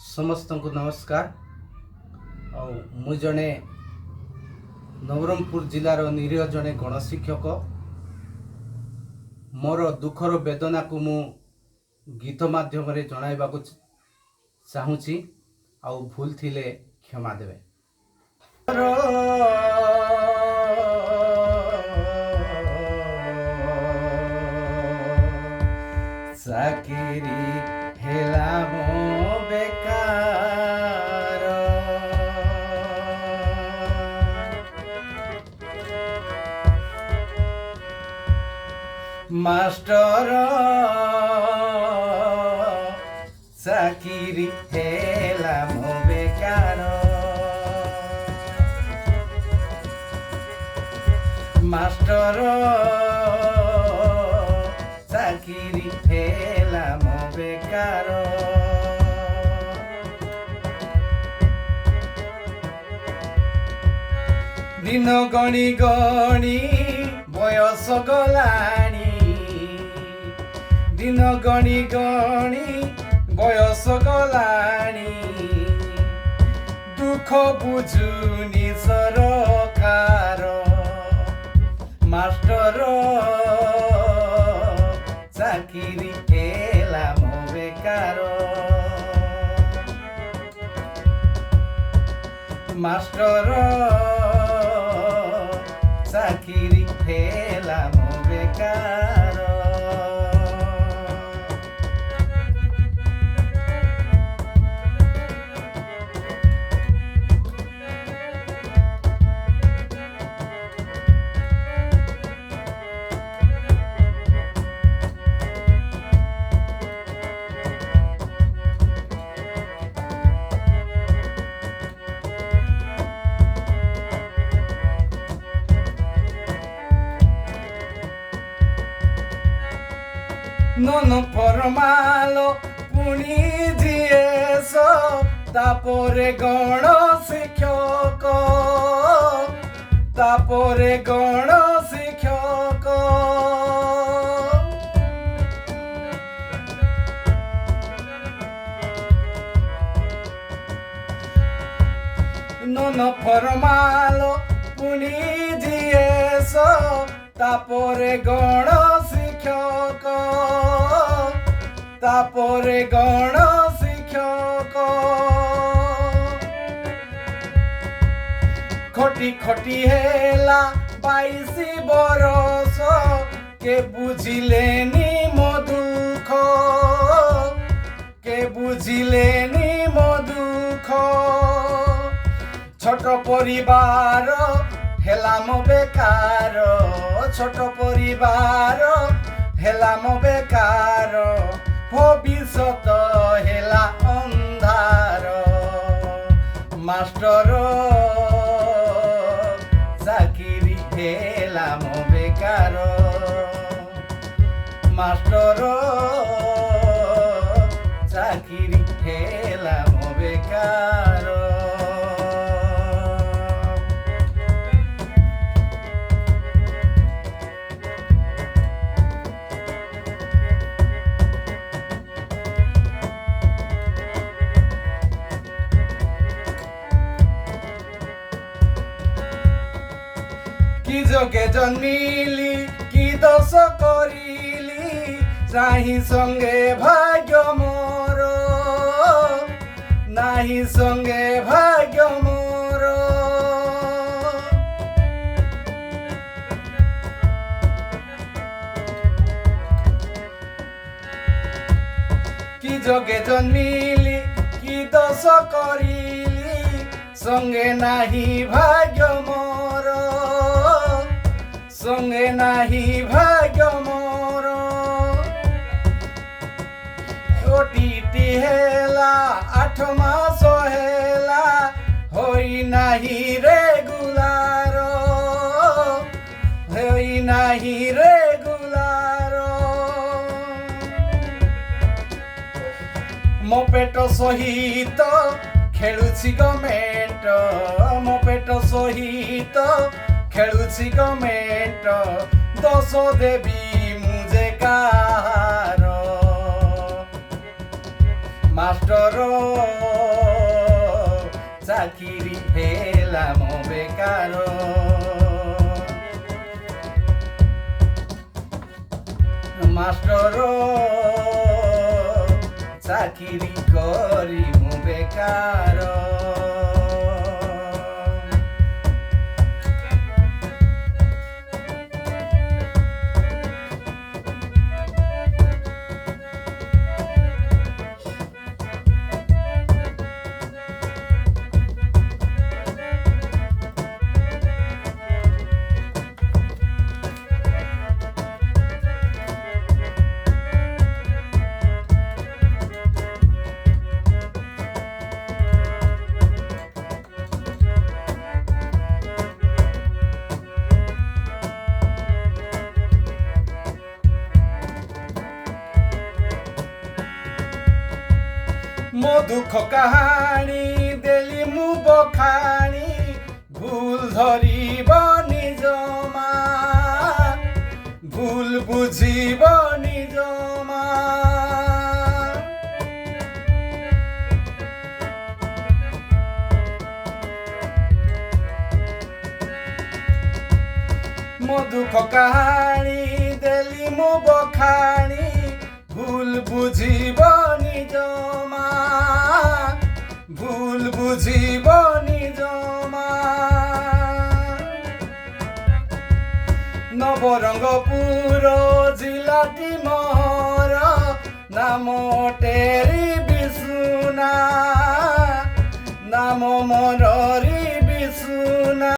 समस्त को नमस्कार। मु जड़े नवरंगपुर जिलार निरीह जड़े गणशिक्षक। मोर दुखर वेदना को मु गीत माध्यम जणाइबा चाहूँगी। आउ भूल थिले क्षमा देवे। चाकिरी हेला मो बेकार, मास्टर चाकिरी हेला मो बेकार, मास्टर चाकिरी हेला मो बेकार। दिन गणी गणी बयस गलानी, दिन गणी गणी बयस गलानी, दुख बुझुनी सरकार, मास्टर चाकिरी हेला मो बेकार, मास्टर चाकिरी हेला मो बेकार। नन फरमालो पुणी जीएस, तापरे गण शिक्षक, तापरे गण शिक्षक, नन फरमालो पुणी जीएस, तापरे गण शिक्षक, तापरे गण शिक्षक। खटी खटी हेला 22 बरस, के बुझिलेनी मो दुख, के बुझिलेनी मो दुख। छोट परिवार हेला मो बेकार, छोट परिवार हेला मो बेकार, भविष्यत हेला अंधार, मास्टर चाकिरी हेला मो बेकार, मास्टर चाकिरी हेला मो बेकार। कि जोगे जन्मिली कि दोष करिली, चाही संगे भाग्य मोर, नाही संगे भाग्य मोर। कि जोगे जन्मिली कि दोष करिली, संगे नाही भाग्य मोर, संगे नाही भाग्य मोर। ओटीटी हेला 8 मास हेला, होई नाही रेगुलार, होई नाही रेगुलार। मो पेट सहित खेलुछि गवर्नमेंट, मो पेट सहित खेलुछि गवर्नमेंट, दोष देवी मुझे कार, ମାଷ୍ଟର ଚାକିରି ହେଲା ମୋ ବେକାର ମାଷ୍ଟର ଚାକିରି କରି ମୁଁ ବେକାର ମୋ ଦୁଃଖ କାହାଣୀ ଦେଲି ମୁଁ ବଖାଣି ଭୁଲ ଧରିବ ନିଜ ମା ଭୁଲ ବୁଝିବ ନିଜ ମା ମୋ ଦୁଃଖ କାହାଣୀ ଦେଲି ମୁଁ ବଖାଣି ଭୁଲ ବୁଝିବ ନିଜ ମା ଭୁଲ ବୁଝିବ ନିଜ ମା ନବରଙ୍ଗପୁର ଜିଲ୍ଲାଟି ମୋର ନାମ ଟେରି ବିସୁନା ନାମ ମୋର ବିସୁନା